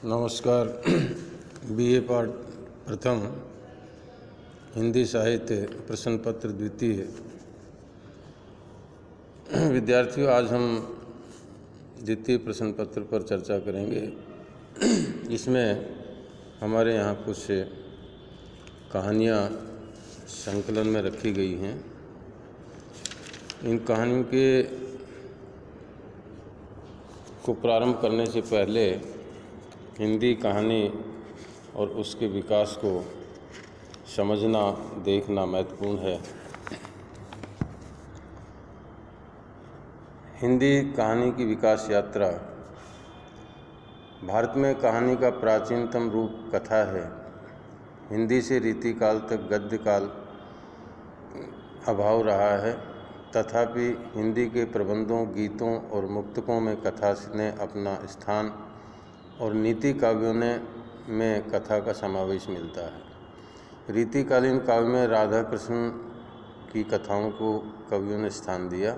नमस्कार। बीए पाठ प्रथम हिंदी साहित्य प्रश्न पत्र द्वितीय। विद्यार्थियों, आज हम द्वितीय प्रश्न पत्र पर चर्चा करेंगे। इसमें हमारे यहाँ कुछ कहानियाँ संकलन में रखी गई हैं। इन कहानियों को प्रारंभ करने से पहले हिंदी कहानी और उसके विकास को समझना देखना महत्वपूर्ण है। हिंदी कहानी की विकास यात्रा। भारत में कहानी का प्राचीनतम रूप कथा है। हिंदी से रीतिकाल तक गद्य काल अभाव रहा है, तथापि हिंदी के प्रबंधों, गीतों और मुक्तकों में कथा ने अपना स्थान और नीति काव्यों में कथा का समावेश मिलता है। रीतिकालीन काव्य में राधा कृष्ण की कथाओं को कवियों ने स्थान दिया,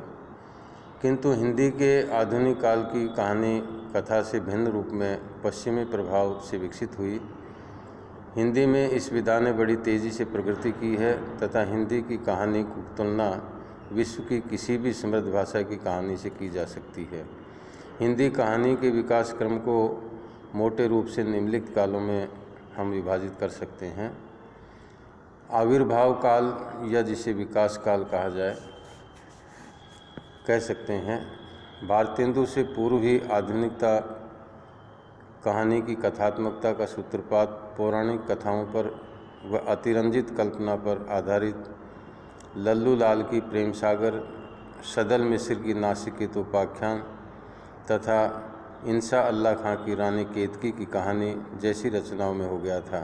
किंतु हिंदी के आधुनिक काल की कहानी कथा से भिन्न रूप में पश्चिमी प्रभाव से विकसित हुई। हिंदी में इस विधा ने बड़ी तेज़ी से प्रगति की है तथा हिंदी की कहानी की तुलना विश्व की किसी भी समृद्ध भाषा की कहानी से की जा सकती है। हिंदी कहानी के विकास क्रम को मोटे रूप से निम्नलिखित कालों में हम विभाजित कर सकते हैं। आविर्भाव काल, या जिसे विकास काल कहा जाए, कह सकते हैं। भारतेंदु से पूर्व ही आधुनिकता कहानी की कथात्मकता का सूत्रपात पौराणिक कथाओं पर व अतिरंजित कल्पना पर आधारित लल्लू लाल की प्रेम सागर, सदल मिश्र की नासिकेत उपाख्यान तथा इंसा अल्लाह खां की रानी केतकी की कहानी जैसी रचनाओं में हो गया था।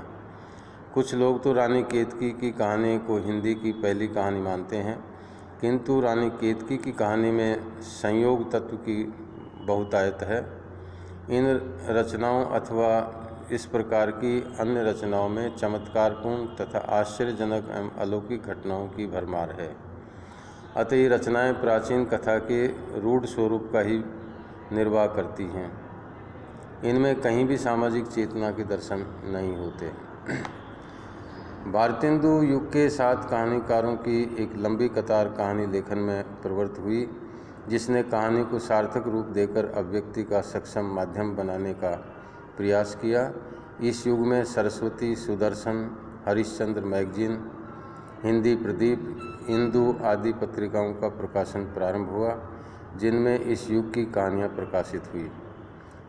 कुछ लोग तो रानी केतकी की कहानी को हिंदी की पहली कहानी मानते हैं, किंतु रानी केतकी की कहानी में संयोग तत्व की बहुतायत है। इन रचनाओं अथवा इस प्रकार की अन्य रचनाओं में चमत्कारपूर्ण तथा आश्चर्यजनक एवं अलौकिक घटनाओं की भरमार है। अतः ये रचनाएं प्राचीन कथा के रूढ़ स्वरूप का ही निर्वाह करती हैं। इनमें कहीं भी सामाजिक चेतना के दर्शन नहीं होते। भारतेंदु युग के 7 कहानीकारों की एक लंबी कतार कहानी लेखन में प्रवृत्त हुई, जिसने कहानी को सार्थक रूप देकर अभिव्यक्ति का सक्षम माध्यम बनाने का प्रयास किया। इस युग में सरस्वती, सुदर्शन, हरिश्चंद्र मैगजीन, हिंदी प्रदीप, इंदु आदि पत्रिकाओं का प्रकाशन प्रारंभ हुआ, जिनमें इस युग की कहानियाँ प्रकाशित हुई।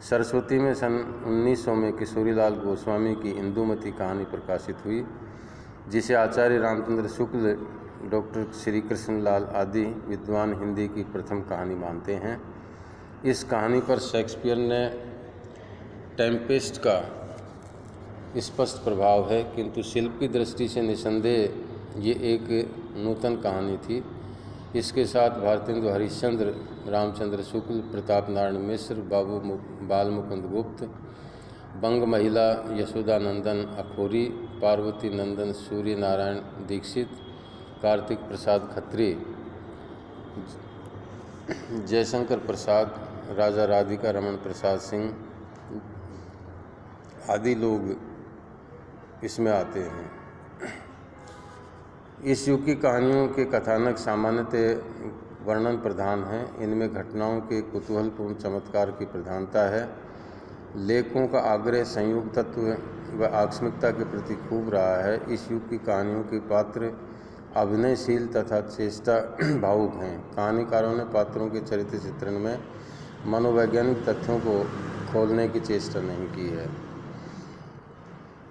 सरस्वती में सन 1900 में किशोरीलाल गोस्वामी की इंदुमती कहानी प्रकाशित हुई, जिसे आचार्य रामचंद्र शुक्ल, डॉक्टर श्री कृष्ण लाल आदि विद्वान हिंदी की प्रथम कहानी मानते हैं। इस कहानी पर शेक्सपियर ने टेम्पेस्ट का स्पष्ट प्रभाव है, किंतु शिल्प की दृष्टि से निसंदेह ये एक नूतन कहानी थी। इसके साथ भारतेंदु हरिश्चंद्र, रामचंद्र शुक्ल, प्रताप नारायण मिश्र, बाल मुकुंद गुप्त, बंग महिला यशोदानंदन अखोरी, पार्वती नंदन सूर्य नारायण दीक्षित, कार्तिक प्रसाद खत्री, जयशंकर प्रसाद, राजा राधिका रमन प्रसाद सिंह आदि लोग इसमें आते हैं। इस युग की कहानियों के कथानक सामान्यतः वर्णन प्रधान हैं। इनमें घटनाओं के कुतूहलपूर्ण चमत्कार की प्रधानता है। लेखकों का आग्रह संयोग तत्व व आकस्मिकता के प्रति खूब रहा है। इस युग की कहानियों के पात्र अभिनयशील तथा चेष्टा भावुक हैं। कहानीकारों ने पात्रों के चरित्र चित्रण में मनोवैज्ञानिक तथ्यों को खोलने की चेष्टा नहीं की है।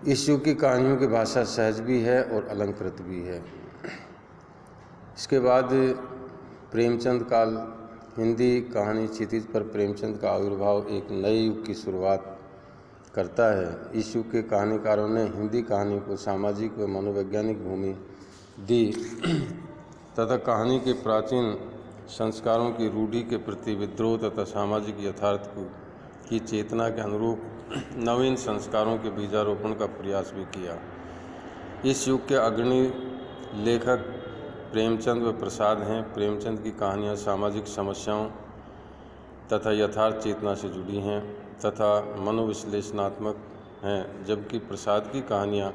इस युग की कहानियों की भाषा सहज भी है और अलंकृत भी है। इसके बाद प्रेमचंद काल। हिंदी कहानी क्षितिज पर प्रेमचंद का आविर्भाव एक नए युग की शुरुआत करता है। इस युग के कहानीकारों ने हिंदी कहानी को सामाजिक व मनोवैज्ञानिक भूमि दी तथा कहानी के प्राचीन संस्कारों की रूढ़ि के प्रति विद्रोह तथा सामाजिक यथार्थ की चेतना के अनुरूप नवीन संस्कारों के बीजारोपण का प्रयास भी किया। इस युग के अग्रणी लेखक प्रेमचंद व प्रसाद हैं। प्रेमचंद की कहानियाँ सामाजिक समस्याओं तथा यथार्थ चेतना से जुड़ी हैं तथा मनोविश्लेषणात्मक हैं, जबकि प्रसाद की कहानियाँ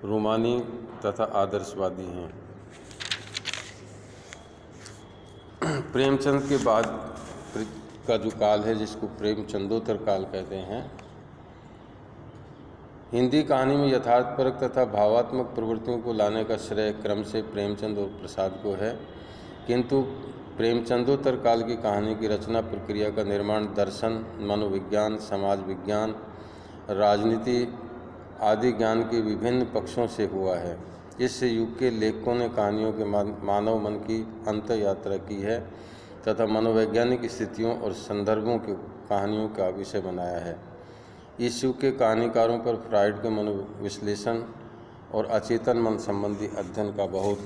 रोमानी तथा आदर्शवादी हैं। प्रेमचंद के बाद का जो काल है, जिसको प्रेमचंदोत्तर काल कहते हैं, हिंदी कहानी में यथार्थपरक तथा भावात्मक प्रवृत्तियों को लाने का श्रेय क्रम से प्रेमचंद और प्रसाद को है, किंतु प्रेमचंदोत्तर काल की कहानी की रचना प्रक्रिया का निर्माण दर्शन, मनोविज्ञान, समाज विज्ञान, राजनीति आदि ज्ञान के विभिन्न पक्षों से हुआ है। इस युग के लेखकों ने कहानियों के मानव मन की अंत यात्रा की है तथा मनोवैज्ञानिक स्थितियों और संदर्भों की कहानियों का विषय बनाया है। इस युग के कहानीकारों पर फ्राइड के मनोविश्लेषण और अचेतन मन संबंधी अध्ययन का बहुत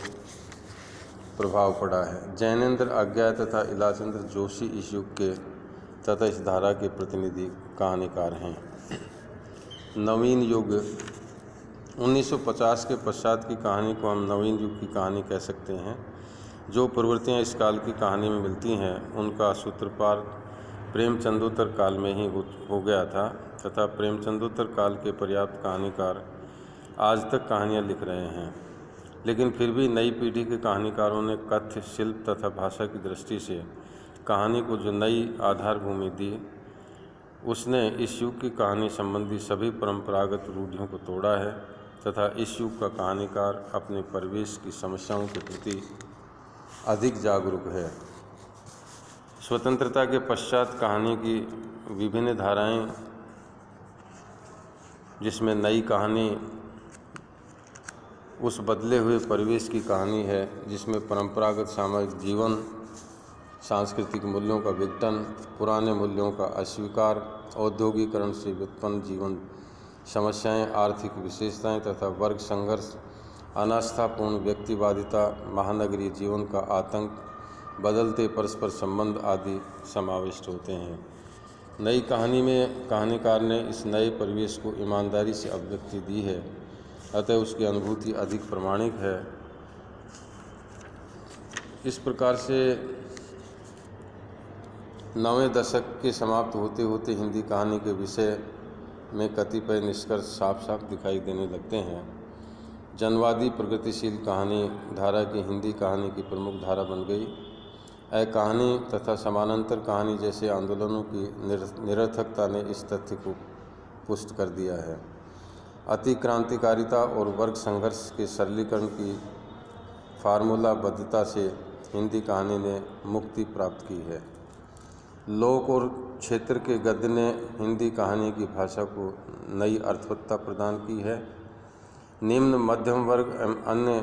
प्रभाव पड़ा है। जैनेन्द्र आज्ञा तथा इलाचंद्र जोशी इस युग के तथा इस धारा के प्रतिनिधि कहानीकार हैं। नवीन युग 1950 के पश्चात की कहानी को हम नवीन युग की कहानी कह सकते हैं। जो प्रवृत्तियां इस काल की कहानी में मिलती हैं उनका सूत्रपात प्रेमचंदोत्तर काल में ही हो गया था तथा प्रेमचंदोत्तर काल के पर्याप्त कहानीकार आज तक कहानियाँ लिख रहे हैं। लेकिन फिर भी नई पीढ़ी के कहानीकारों ने कथ्य, शिल्प तथा भाषा की दृष्टि से कहानी को जो नई आधार भूमि दी, उसने इस युग की कहानी संबंधी सभी परंपरागत रूढ़ियों को तोड़ा है तथा इस युग का कहानीकार अपने परिवेश की समस्याओं के प्रति अधिक जागरूक है। स्वतंत्रता के पश्चात कहानी की विभिन्न धाराएं, जिसमें नई कहानी उस बदले हुए परिवेश की कहानी है जिसमें परंपरागत सामाजिक जीवन, सांस्कृतिक मूल्यों का विघटन, पुराने मूल्यों का अस्वीकार, औद्योगिकरण से व्युत्पन्न जीवन समस्याएं, आर्थिक विशेषताएं तथा वर्ग संघर्ष, अनास्थापूर्ण व्यक्तिवादिता, महानगरीय जीवन का आतंक, बदलते परस्पर संबंध आदि समाविष्ट होते हैं। नई कहानी में कहानीकार ने इस नए परिवेश को ईमानदारी से अभिव्यक्ति दी है, अतः उसकी अनुभूति अधिक प्रामाणिक है। इस प्रकार से 9वें दशक के समाप्त होते होते हिंदी कहानी के विषय में कतिपय निष्कर्ष साफ साफ दिखाई देने लगते हैं। जनवादी प्रगतिशील कहानी धारा की हिंदी कहानी की प्रमुख धारा बन गई। कहानी तथा समानांतर कहानी जैसे आंदोलनों की निरर्थकता ने इस तथ्य को पुष्ट कर दिया है। अति क्रांतिकारिता और वर्ग संघर्ष के सरलीकरण की फार्मूलाबद्धता से हिंदी कहानी ने मुक्ति प्राप्त की है। लोक और क्षेत्र के गद्य ने हिंदी कहानी की भाषा को नई अर्थवत्ता प्रदान की है। निम्न मध्यम वर्ग एवं अन्य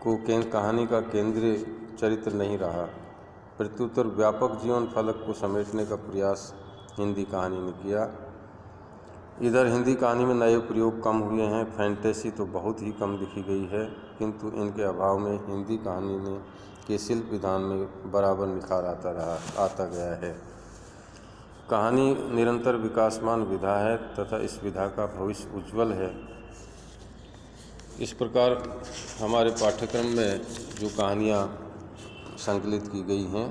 को कहानी का केंद्रीय चरित्र नहीं रहा, प्रत्युत्तर व्यापक जीवन फलक को समेटने का प्रयास हिंदी कहानी ने किया। इधर हिंदी कहानी में नए प्रयोग कम हुए हैं। फैंटेसी तो बहुत ही कम लिखी गई है, किंतु इनके अभाव में हिंदी कहानी ने के शिल्प विधान में बराबर निखार आता गया है। कहानी निरंतर विकासमान विधा है तथा इस विधा का भविष्य उज्ज्वल है। इस प्रकार हमारे पाठ्यक्रम में जो कहानियाँ संकलित की गई हैं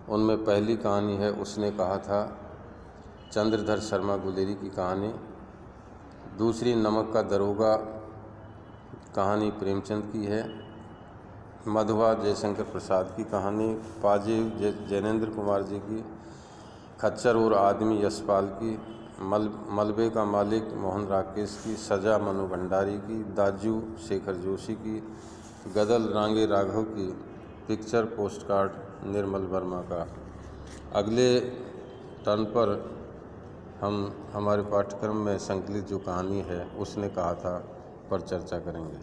उनमें पहली कहानी है उसने कहा था, चंद्रधर शर्मा गुलेरी की कहानी। दूसरी नमक का दरोगा कहानी प्रेमचंद की है। मधुआ जयशंकर प्रसाद की कहानी, पाजे जैनेन्द्र कुमार जी की, खच्चर और आदमी यशपाल की, मलबे का मालिक मोहन राकेश की, सजा मनु भंडारी की, दाजू शेखर जोशी की, गदल रांगे राघव की, पिक्चर पोस्टकार्ड निर्मल वर्मा का। अगले टर्न पर हम हमारे पाठ्यक्रम में संकलित जो कहानी है उसने कहा था पर चर्चा करेंगे।